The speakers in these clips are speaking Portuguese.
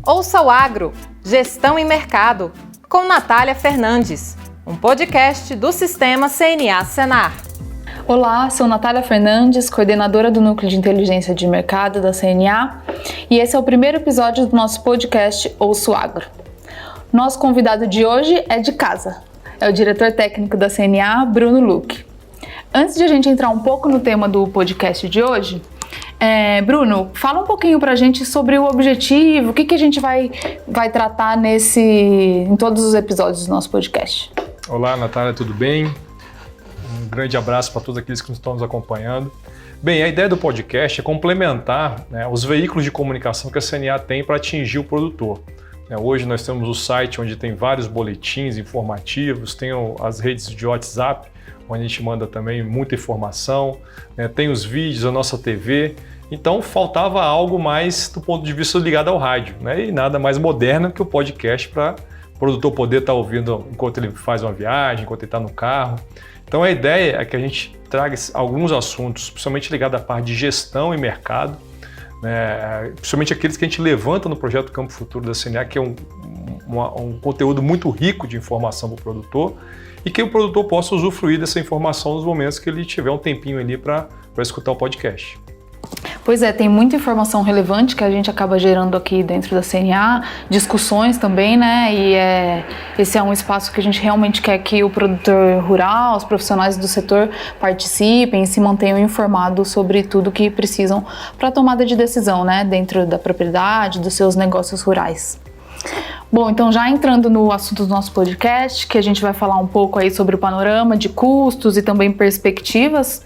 Ouça o Agro, Gestão e Mercado, com Natália Fernandes, um podcast do Sistema CNA Senar. Olá, sou Natália Fernandes, coordenadora do Núcleo de Inteligência de Mercado da CNA, e esse é o primeiro episódio do nosso podcast Ouça o Agro. Nosso convidado de hoje é de casa, é o diretor técnico da CNA, Bruno Luque. Antes de a gente entrar um pouco no tema do podcast de hoje, Bruno, fala um pouquinho pra gente sobre o objetivo, o que a gente vai tratar em todos os episódios do nosso podcast. Olá, Natália, tudo bem? Um grande abraço para todos aqueles que estão nos acompanhando. Bem, a ideia do podcast é complementar, os veículos de comunicação que a CNA tem para atingir o produtor. Hoje nós temos o site onde tem vários boletins informativos, tem as redes de WhatsApp, onde a gente manda também muita informação, tem os vídeos, a nossa TV. Então faltava algo mais do ponto de vista ligado ao rádio, e nada mais moderno que o podcast para o produtor poder estar ouvindo enquanto ele faz uma viagem, enquanto ele está no carro. Então a ideia é que a gente traga alguns assuntos, principalmente ligados à parte de gestão e mercado, principalmente aqueles que a gente levanta no projeto Campo Futuro da CNA, que é um conteúdo muito rico de informação para o produtor e que o produtor possa usufruir dessa informação nos momentos que ele tiver um tempinho ali para escutar o podcast. Pois é, tem muita informação relevante que a gente acaba gerando aqui dentro da CNA, discussões também, e esse é um espaço que a gente realmente quer que o produtor rural, os profissionais do setor participem e se mantenham informados sobre tudo que precisam para a tomada de decisão, dentro da propriedade, dos seus negócios rurais. Bom, então já entrando no assunto do nosso podcast, que a gente vai falar um pouco aí sobre o panorama de custos e também perspectivas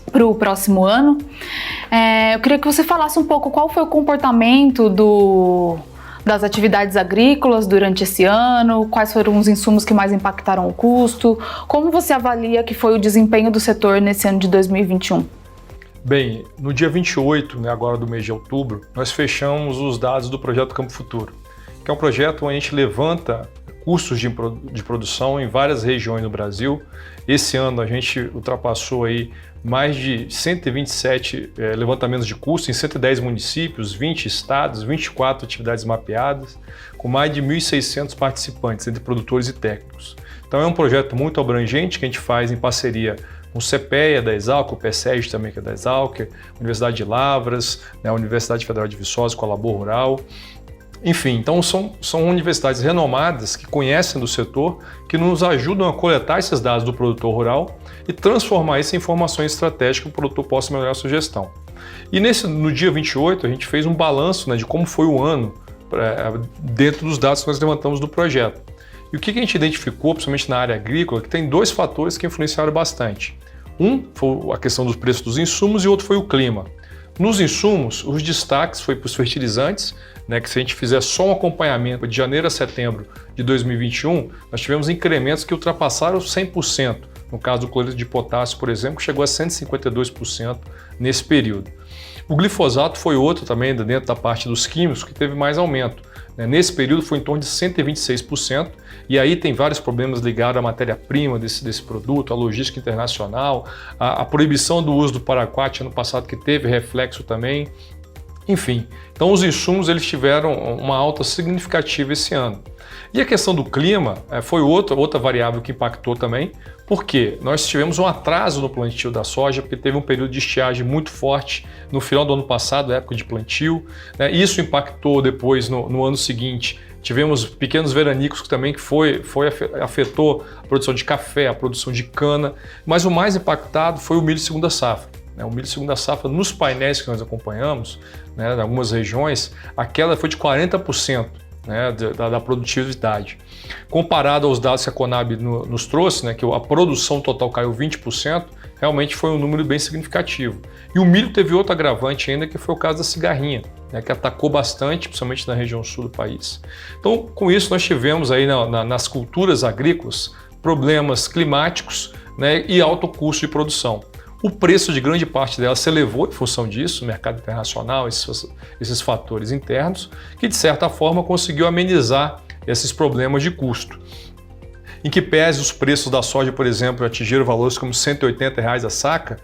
para o próximo ano, eu queria que você falasse um pouco qual foi o comportamento das atividades agrícolas durante esse ano, quais foram os insumos que mais impactaram o custo, como você avalia que foi o desempenho do setor nesse ano de 2021? Bem, no dia 28, agora do mês de outubro, nós fechamos os dados do projeto Campo Futuro, que é um projeto onde a gente levanta custos de produção em várias regiões do Brasil. Esse ano a gente ultrapassou aí mais de 127 levantamentos de custos em 110 municípios, 20 estados, 24 atividades mapeadas, com mais de 1.600 participantes, entre produtores e técnicos. Então é um projeto muito abrangente que a gente faz em parceria com o CPEA da Exalc, o PSEG também que é da Exalc, a Universidade de Lavras, a Universidade Federal de Viçosa com a Labor Rural. Enfim, então são universidades renomadas que conhecem do setor, que nos ajudam a coletar esses dados do produtor rural e transformar isso em informações estratégicas que o produtor possa melhorar a sua gestão. E no dia 28 a gente fez um balanço de como foi o ano dentro dos dados que nós levantamos do projeto. E o que a gente identificou, principalmente na área agrícola, que tem dois fatores que influenciaram bastante. Um foi a questão dos preços dos insumos e outro foi o clima. Nos insumos, os destaques foi para os fertilizantes, que se a gente fizer só um acompanhamento de janeiro a setembro de 2021, nós tivemos incrementos que ultrapassaram 100%. No caso do cloreto de potássio, por exemplo, chegou a 152% nesse período. O glifosato foi outro também dentro da parte dos químicos que teve mais aumento. Nesse período foi em torno de 126%, e aí tem vários problemas ligados à matéria-prima desse produto, à logística internacional, a proibição do uso do paraquat ano passado que teve reflexo também. Enfim, então os insumos eles tiveram uma alta significativa esse ano. E a questão do clima foi outra variável que impactou também, porque nós tivemos um atraso no plantio da soja, porque teve um período de estiagem muito forte no final do ano passado, época de plantio. Isso impactou depois no ano seguinte. Tivemos pequenos veranicos que também afetou a produção de café, a produção de cana, mas o mais impactado foi o milho segunda safra. O milho segunda safra, nos painéis que nós acompanhamos, em algumas regiões, a queda foi de 40%. Da produtividade. Comparado aos dados que a Conab nos trouxe, que a produção total caiu 20%, realmente foi um número bem significativo. E o milho teve outro agravante ainda, que foi o caso da cigarrinha, que atacou bastante, principalmente na região sul do país. Então, com isso, nós tivemos aí nas culturas agrícolas problemas climáticos e alto custo de produção. O preço de grande parte dela se elevou em função disso, o mercado internacional, esses fatores internos, que de certa forma conseguiu amenizar esses problemas de custo. Em que pese os preços da soja, por exemplo, atingiram valores como R$ 180 a saca,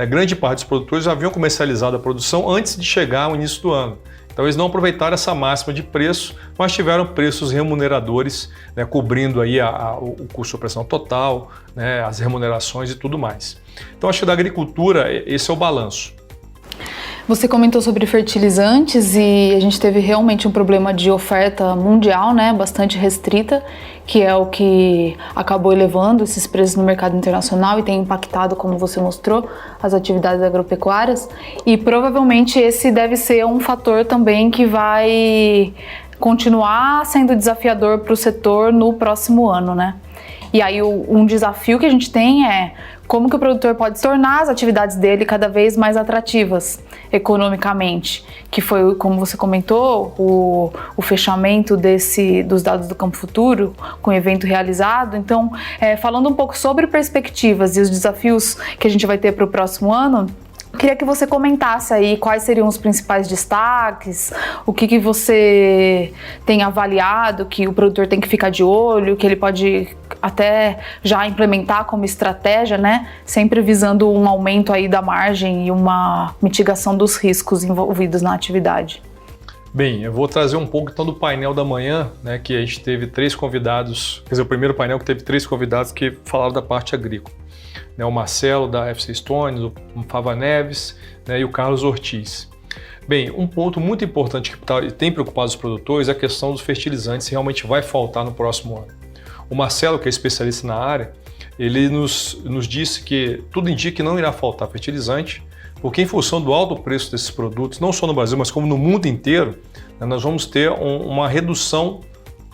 grande parte dos produtores haviam comercializado a produção antes de chegar ao início do ano. Então eles não aproveitaram essa máxima de preço, mas tiveram preços remuneradores, né, cobrindo aí o custo de operação total, né, as remunerações e tudo mais. Então acho que da agricultura esse é o balanço. Você comentou sobre fertilizantes e a gente teve realmente um problema de oferta mundial, né, bastante restrita, que é o que acabou elevando esses preços no mercado internacional e tem impactado, como você mostrou, as atividades agropecuárias. E provavelmente esse deve ser um fator também que vai continuar sendo desafiador para o setor no próximo ano, né? E aí um desafio que a gente tem é como que o produtor pode tornar as atividades dele cada vez mais atrativas economicamente, que foi, como você comentou, o fechamento dos dados do Campo Futuro com o evento realizado. Então, falando um pouco sobre perspectivas e os desafios que a gente vai ter para o próximo ano, queria que você comentasse aí quais seriam os principais destaques, o que você tem avaliado, que o produtor tem que ficar de olho, que ele pode até já implementar como estratégia, né? Sempre visando um aumento aí da margem e uma mitigação dos riscos envolvidos na atividade. Bem, eu vou trazer um pouco então do painel da manhã, né, que a gente teve 3 convidados, quer dizer, o primeiro painel que teve 3 convidados que falaram da parte agrícola. O Marcelo da FC Stones, o Fava Neves, né, e o Carlos Ortiz. Bem, um ponto muito importante que tem preocupado os produtores é a questão dos fertilizantes, se realmente vai faltar no próximo ano. O Marcelo, que é especialista na área, ele nos disse que tudo indica que não irá faltar fertilizante, porque em função do alto preço desses produtos, não só no Brasil, mas como no mundo inteiro, né, nós vamos ter uma redução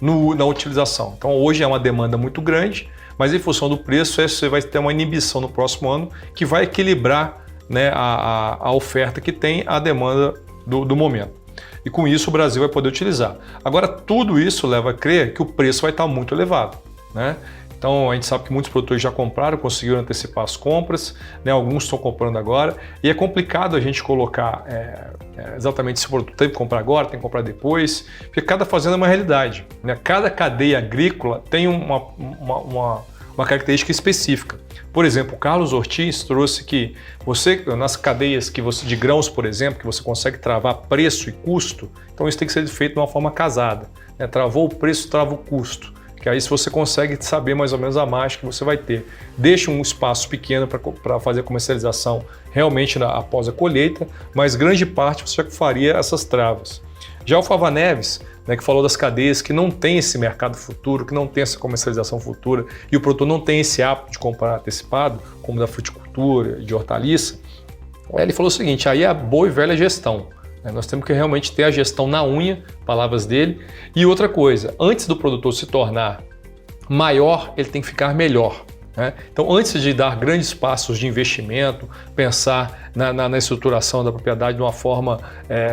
na utilização. Então hoje é uma demanda muito grande, mas em função do preço você vai ter uma inibição no próximo ano que vai equilibrar, né, a oferta que tem a demanda do momento. E com isso o Brasil vai poder utilizar. Agora tudo isso leva a crer que o preço vai estar muito elevado, né? Então a gente sabe que muitos produtores já compraram, conseguiram antecipar as compras, né? Alguns estão comprando agora e é complicado a gente colocar exatamente se o produto tem que comprar agora, tem que comprar depois, porque cada fazenda é uma realidade, né? Cada cadeia agrícola tem uma característica específica. Por exemplo, o Carlos Ortiz trouxe que você, nas cadeias de grãos, por exemplo, que você consegue travar preço e custo, então isso tem que ser feito de uma forma casada, né? Travou o preço, trava o custo. Que aí se você consegue saber mais ou menos a margem que você vai ter. Deixa um espaço pequeno para fazer a comercialização realmente após a colheita, mas grande parte você já faria essas travas. Já o Fava Neves, né, que falou das cadeias que não tem esse mercado futuro, que não tem essa comercialização futura e o produtor não tem esse hábito de comprar antecipado, como da fruticultura, de hortaliça, ele falou o seguinte, aí é a boa e velha gestão. Nós temos que realmente ter a gestão na unha, palavras dele. E outra coisa, antes do produtor se tornar maior, ele tem que ficar melhor, né? Então, antes de dar grandes passos de investimento, pensar na estruturação da propriedade de uma forma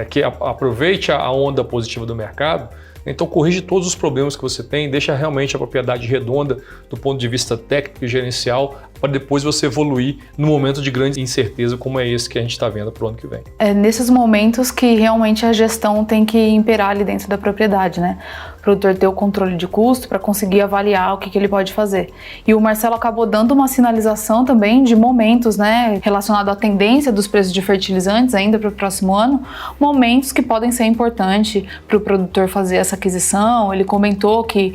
que aproveite a onda positiva do mercado, então corrige todos os problemas que você tem, deixa realmente a propriedade redonda do ponto de vista técnico e gerencial, para depois você evoluir no momento de grande incerteza como é esse que a gente está vendo para o ano que vem. É nesses momentos que realmente a gestão tem que imperar ali dentro da propriedade, né? O produtor ter o controle de custo para conseguir avaliar o que ele pode fazer. E o Marcelo acabou dando uma sinalização também de momentos, né, relacionado à tendência dos preços de fertilizantes ainda para o próximo ano, momentos que podem ser importantes para o produtor fazer essa aquisição. Ele comentou que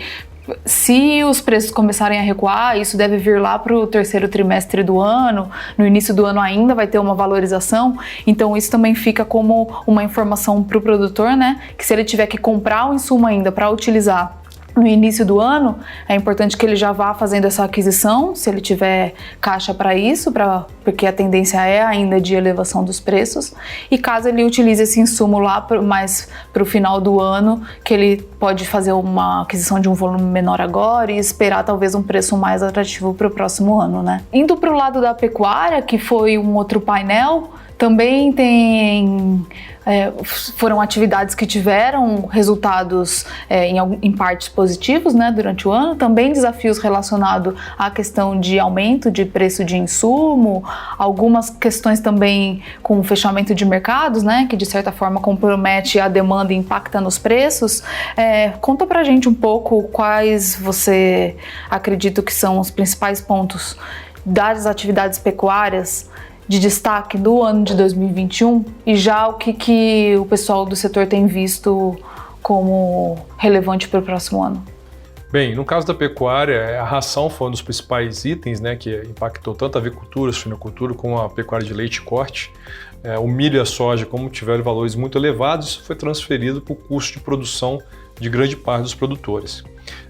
se os preços começarem a recuar, isso deve vir lá para o terceiro trimestre do ano, no início do ano ainda vai ter uma valorização, então isso também fica como uma informação para o produtor, né, que se ele tiver que comprar o insumo ainda para utilizar no início do ano, é importante que ele já vá fazendo essa aquisição, se ele tiver caixa para isso, porque a tendência é ainda de elevação dos preços, e caso ele utilize esse insumo lá mais para o final do ano, que ele pode fazer uma aquisição de um volume menor agora e esperar talvez um preço mais atrativo para o próximo ano, né? Indo para o lado da pecuária, que foi um outro painel, também foram atividades que tiveram resultados em partes positivos, né, durante o ano, também desafios relacionados à questão de aumento de preço de insumo, algumas questões também com o fechamento de mercados, né, que de certa forma compromete a demanda e impacta nos preços. Conta pra gente um pouco quais você acredita que são os principais pontos das atividades pecuárias de destaque do ano de 2021 e já o que o pessoal do setor tem visto como relevante para o próximo ano? Bem, no caso da pecuária, a ração foi um dos principais itens, né, que impactou tanto a avicultura, a suinocultura, como a pecuária de leite e corte. O milho e a soja, como tiveram valores muito elevados, isso foi transferido para o custo de produção de grande parte dos produtores.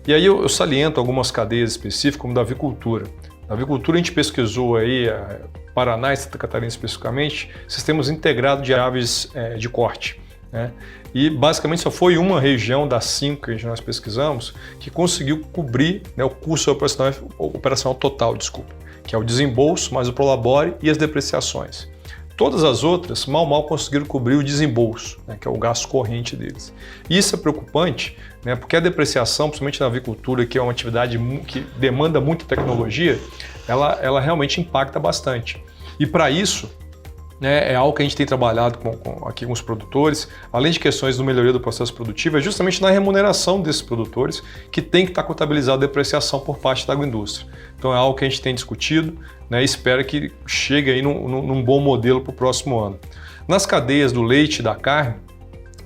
E aí eu saliento algumas cadeias específicas, como da avicultura. Na avicultura a gente pesquisou aí, Paraná e Santa Catarina especificamente, sistemas integrados de aves de corte, né? E basicamente só foi uma região das 5 que nós pesquisamos que conseguiu cobrir, né, o custo operacional total, que é o desembolso, mais o prolabore e as depreciações. Todas as outras mal conseguiram cobrir o desembolso, né, que é o gasto corrente deles. E isso é preocupante, né, porque a depreciação, principalmente na avicultura, que é uma atividade que demanda muita tecnologia, ela realmente impacta bastante. E para isso, né, é algo que a gente tem trabalhado aqui com os produtores, além de questões de melhoria do processo produtivo, é justamente na remuneração desses produtores que tem que estar contabilizada a depreciação por parte da agroindústria. Então é algo que a gente tem discutido, né, e espera que chegue aí num bom modelo para o próximo ano. Nas cadeias do leite e da carne,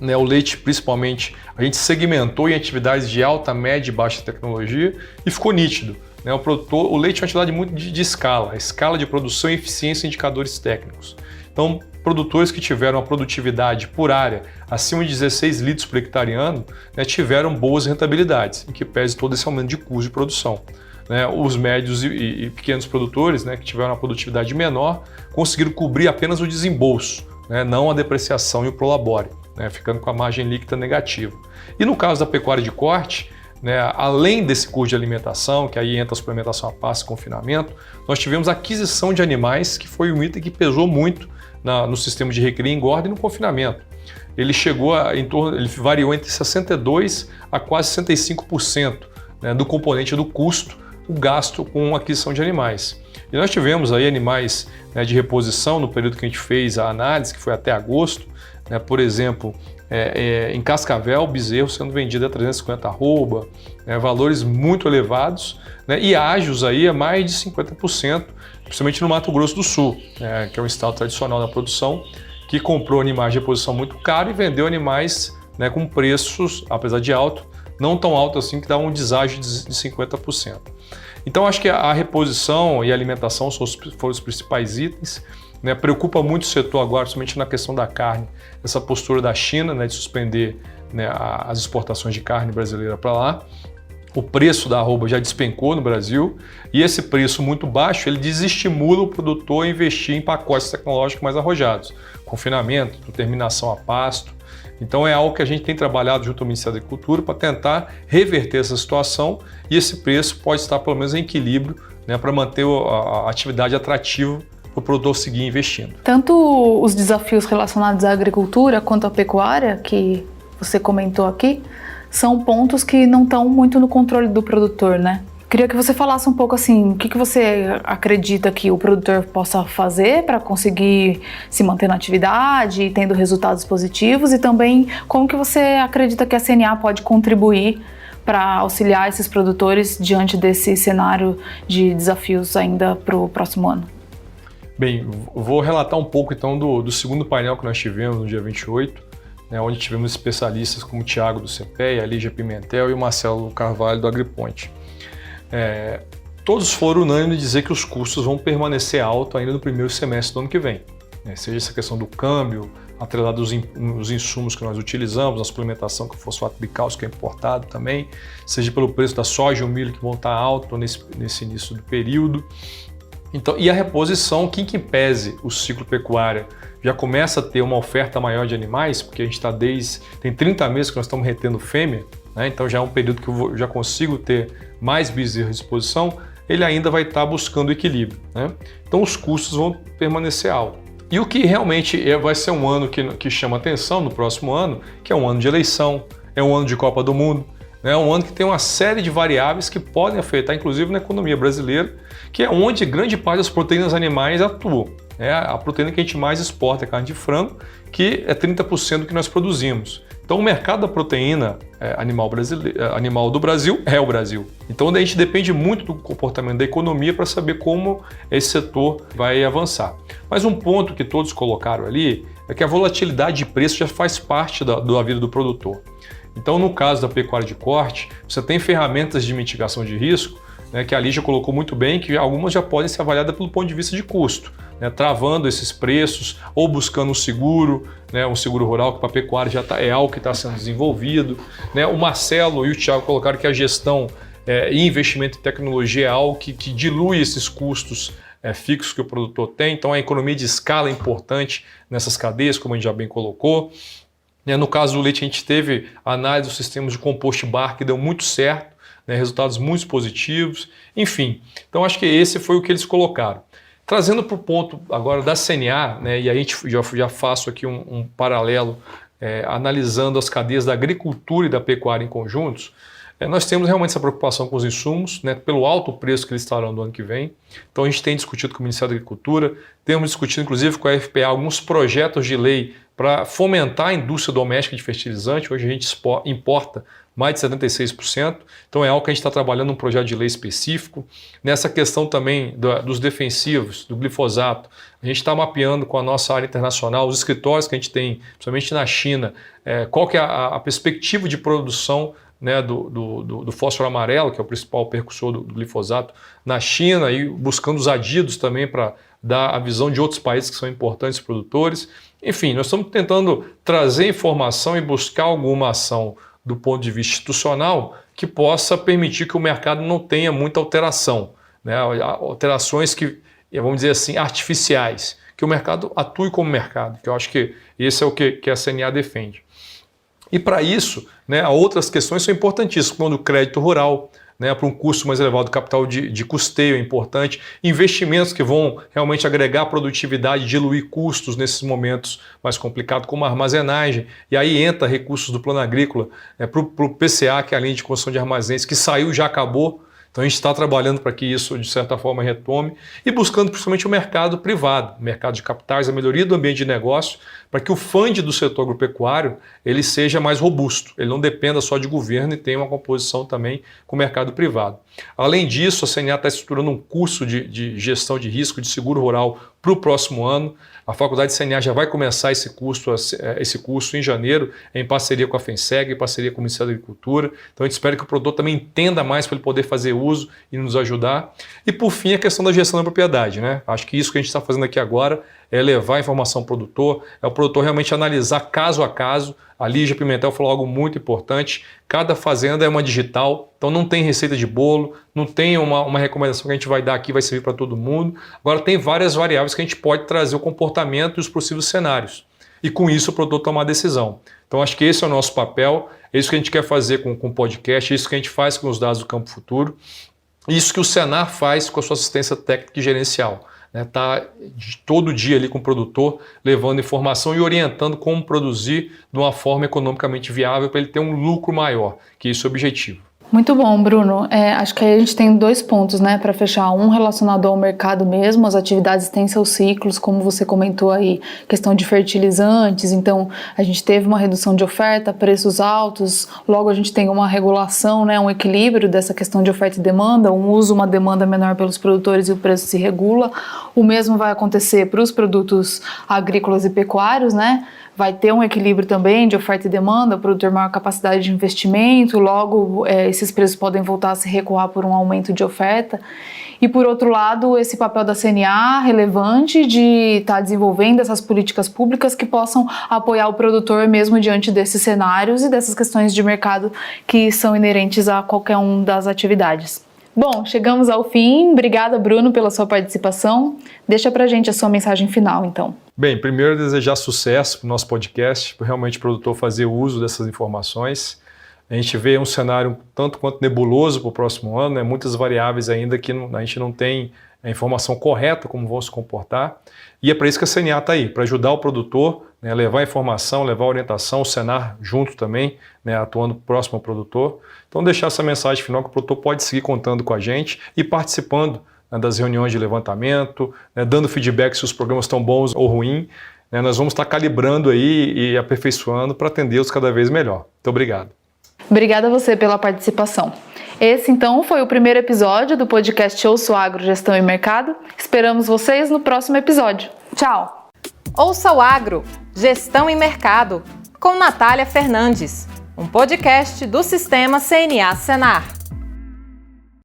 né, o leite principalmente, a gente segmentou em atividades de alta, média e baixa tecnologia e ficou nítido. Né, o leite é uma atividade muito de escala de produção, eficiência e indicadores técnicos. Então, produtores que tiveram a produtividade por área acima de 16 litros por hectare ano, né, tiveram boas rentabilidades, em que pese todo esse aumento de custo de produção. Né, os médios e pequenos produtores, né, que tiveram uma produtividade menor, conseguiram cobrir apenas o desembolso, né, não a depreciação e o prolabore, né, ficando com a margem líquida negativa. E no caso da pecuária de corte, né, além desse custo de alimentação, que aí entra a suplementação a pasto e confinamento, nós tivemos a aquisição de animais, que foi um item que pesou muito no sistema de recria e engorda e no confinamento. Ele ele variou entre 62% a quase 65%, né, do componente do custo, o gasto com a aquisição de animais. E nós tivemos aí animais, né, de reposição no período que a gente fez a análise, que foi até agosto, né, por exemplo, em Cascavel, bezerro sendo vendido a 350 arroba, né, valores muito elevados, né, e ágios aí a mais de 50%, principalmente no Mato Grosso do Sul, né, que é um estado tradicional da produção, que comprou animais de reposição muito caro e vendeu animais, né, com preços, apesar de alto, não tão alto assim, que dá um deságio de 50%. Então acho que a reposição e a alimentação foram os principais itens. Né, preocupa muito o setor agora, principalmente na questão da carne, essa postura da China, né, de suspender, né, as exportações de carne brasileira para lá. O preço da arroba já despencou no Brasil e esse preço muito baixo ele desestimula o produtor a investir em pacotes tecnológicos mais arrojados, confinamento, terminação a pasto. Então é algo que a gente tem trabalhado junto ao Ministério da Agricultura para tentar reverter essa situação e esse preço pode estar pelo menos em equilíbrio, né, para manter a atividade atrativa para o produtor seguir investindo. Tanto os desafios relacionados à agricultura quanto à pecuária, que você comentou aqui, são pontos que não estão muito no controle do produtor, né? Queria que você falasse um pouco assim, o que você acredita que o produtor possa fazer para conseguir se manter na atividade e tendo resultados positivos e também como que você acredita que a CNA pode contribuir para auxiliar esses produtores diante desse cenário de desafios ainda para o próximo ano? Bem, vou relatar um pouco então do segundo painel que nós tivemos no dia 28, né, onde tivemos especialistas como o Thiago do CPEA, a Lígia Pimentel e o Marcelo Carvalho do AgriPonte. Todos foram unânimes em dizer que os custos vão permanecer altos ainda no primeiro semestre do ano que vem. Né, seja essa questão do câmbio, atrelado aos insumos que nós utilizamos, a suplementação com fosfato bicálcico que é importado também, seja pelo preço da soja e o milho que vão estar alto nesse início do período. Então, e a reposição, que em que pese o ciclo pecuário já começa a ter uma oferta maior de animais, porque a gente está tem 30 meses que nós estamos retendo fêmea, né? Então já é um período que eu já consigo ter mais bezerros à disposição, ele ainda vai estar buscando equilíbrio, né? Então os custos vão permanecer altos. E o que realmente vai ser um ano que chama atenção no próximo ano, que é um ano de eleição, é um ano de Copa do Mundo, é um ano que tem uma série de variáveis que podem afetar, inclusive, na economia brasileira, que é onde grande parte das proteínas animais atuam. A proteína que a gente mais exporta é a carne de frango, que é 30% do que nós produzimos. Então o mercado da proteína animal do Brasil é o Brasil. Então a gente depende muito do comportamento da economia para saber como esse setor vai avançar. Mas um ponto que todos colocaram ali é que a volatilidade de preço já faz parte da vida do produtor. Então no caso da pecuária de corte, você tem ferramentas de mitigação de risco, né, que a Lígia colocou muito bem, que algumas já podem ser avaliadas pelo ponto de vista de custo, né, travando esses preços ou buscando um seguro rural que para a pecuária é algo que está sendo desenvolvido. Né. O Marcelo e o Thiago colocaram que a gestão e investimento em tecnologia é algo que dilui esses custos fixos que o produtor tem, então a economia de escala é importante nessas cadeias, como a gente já bem colocou. No caso do leite, a gente teve a análise dos sistemas de compost bar que deu muito certo, resultados muito positivos, enfim. Então acho que esse foi o que eles colocaram. Trazendo para o ponto agora da CNA, e a gente já faço aqui um paralelo analisando as cadeias da agricultura e da pecuária em conjuntos, nós temos realmente essa preocupação com os insumos, pelo alto preço que eles estarão no ano que vem. Então a gente tem discutido com o Ministério da Agricultura, temos discutido inclusive com a FPA alguns projetos de lei para fomentar a indústria doméstica de fertilizante. Hoje a gente importa mais de 76%, então é algo que a gente está trabalhando num projeto de lei específico. Nessa questão também dos defensivos, do glifosato, a gente está mapeando com a nossa área internacional, os escritórios que a gente tem, principalmente na China, qual que é a perspectiva de produção do fósforo amarelo, que é o principal percussor do glifosato na China, e buscando os adidos também para dar a visão de outros países que são importantes produtores. Enfim, nós estamos tentando trazer informação e buscar alguma ação do ponto de vista institucional que possa permitir que o mercado não tenha muita alteração, alterações que, vamos dizer assim, artificiais, que o mercado atue como mercado, que eu acho que esse é o que a CNA defende. E para isso, outras questões são importantíssimas, como o crédito rural, para um custo mais elevado do capital de custeio é importante, investimentos que vão realmente agregar produtividade, diluir custos nesses momentos mais complicados, como a armazenagem, e aí entra recursos do plano agrícola para o PCA, que é a linha de construção de armazéns, que saiu, já acabou. Então a gente está trabalhando para que isso, de certa forma, retome e buscando principalmente o mercado privado, o mercado de capitais, a melhoria do ambiente de negócio, para que o fundo do setor agropecuário ele seja mais robusto, ele não dependa só de governo e tenha uma composição também com o mercado privado. Além disso, a CNA está estruturando um curso de gestão de risco de seguro rural para o próximo ano. A Faculdade de CNA já vai começar esse curso em janeiro, em parceria com a FENSEG, em parceria com o Ministério da Agricultura. Então a gente espera que o produtor também entenda mais para ele poder fazer uso e nos ajudar. E por fim, a questão da gestão da propriedade. Acho que isso que a gente está fazendo aqui agora é levar a informação ao produtor, é o produtor realmente analisar caso a caso. A Lígia Pimentel falou algo muito importante, cada fazenda é uma digital, então não tem receita de bolo, não tem uma recomendação que a gente vai dar aqui, vai servir para todo mundo. Agora tem várias variáveis que a gente pode trazer o comportamento e os possíveis cenários. E com isso o produtor tomar a decisão. Então acho que esse é o nosso papel, é isso que a gente quer fazer com o podcast, é isso que a gente faz com os dados do Campo Futuro, isso que o Senar faz com a sua assistência técnica e gerencial. Tá todo dia ali com o produtor, levando informação e orientando como produzir de uma forma economicamente viável para ele ter um lucro maior, que esse é o objetivo. Muito bom, Bruno. Acho que aí a gente tem dois pontos, para fechar. Um relacionado ao mercado mesmo, as atividades têm seus ciclos, como você comentou aí, questão de fertilizantes, então a gente teve uma redução de oferta, preços altos, logo a gente tem uma regulação, um equilíbrio dessa questão de oferta e demanda, um uso, uma demanda menor pelos produtores e o preço se regula. O mesmo vai acontecer para os produtos agrícolas e pecuários, vai ter um equilíbrio também de oferta e demanda, o produtor maior capacidade de investimento, logo esses preços podem voltar a se recuar por um aumento de oferta. E por outro lado, esse papel da CNA relevante de estar desenvolvendo essas políticas públicas que possam apoiar o produtor mesmo diante desses cenários e dessas questões de mercado que são inerentes a qualquer uma das atividades. Bom, chegamos ao fim. Obrigada, Bruno, pela sua participação. Deixa pra gente a sua mensagem final, então. Bem, primeiro desejar sucesso para o nosso podcast, para realmente o produtor fazer uso dessas informações. A gente vê um cenário tanto quanto nebuloso para o próximo ano, muitas variáveis ainda que a gente não tem a informação correta como vão se comportar. E é para isso que a CNA está aí, para ajudar o produtor, levar a informação, levar a orientação, o Senar junto também, atuando próximo ao produtor. Então deixar essa mensagem final que o produtor pode seguir contando com a gente e participando das reuniões de levantamento, dando feedback se os programas estão bons ou ruins. Nós vamos estar calibrando aí e aperfeiçoando para atendê-los cada vez melhor. Muito obrigado. Obrigada a você pela participação. Esse, então, foi o primeiro episódio do podcast Ouça o Agro, Gestão e Mercado. Esperamos vocês no próximo episódio. Tchau! Ouça o Agro, Gestão e Mercado, com Natália Fernandes, um podcast do Sistema CNA Senar.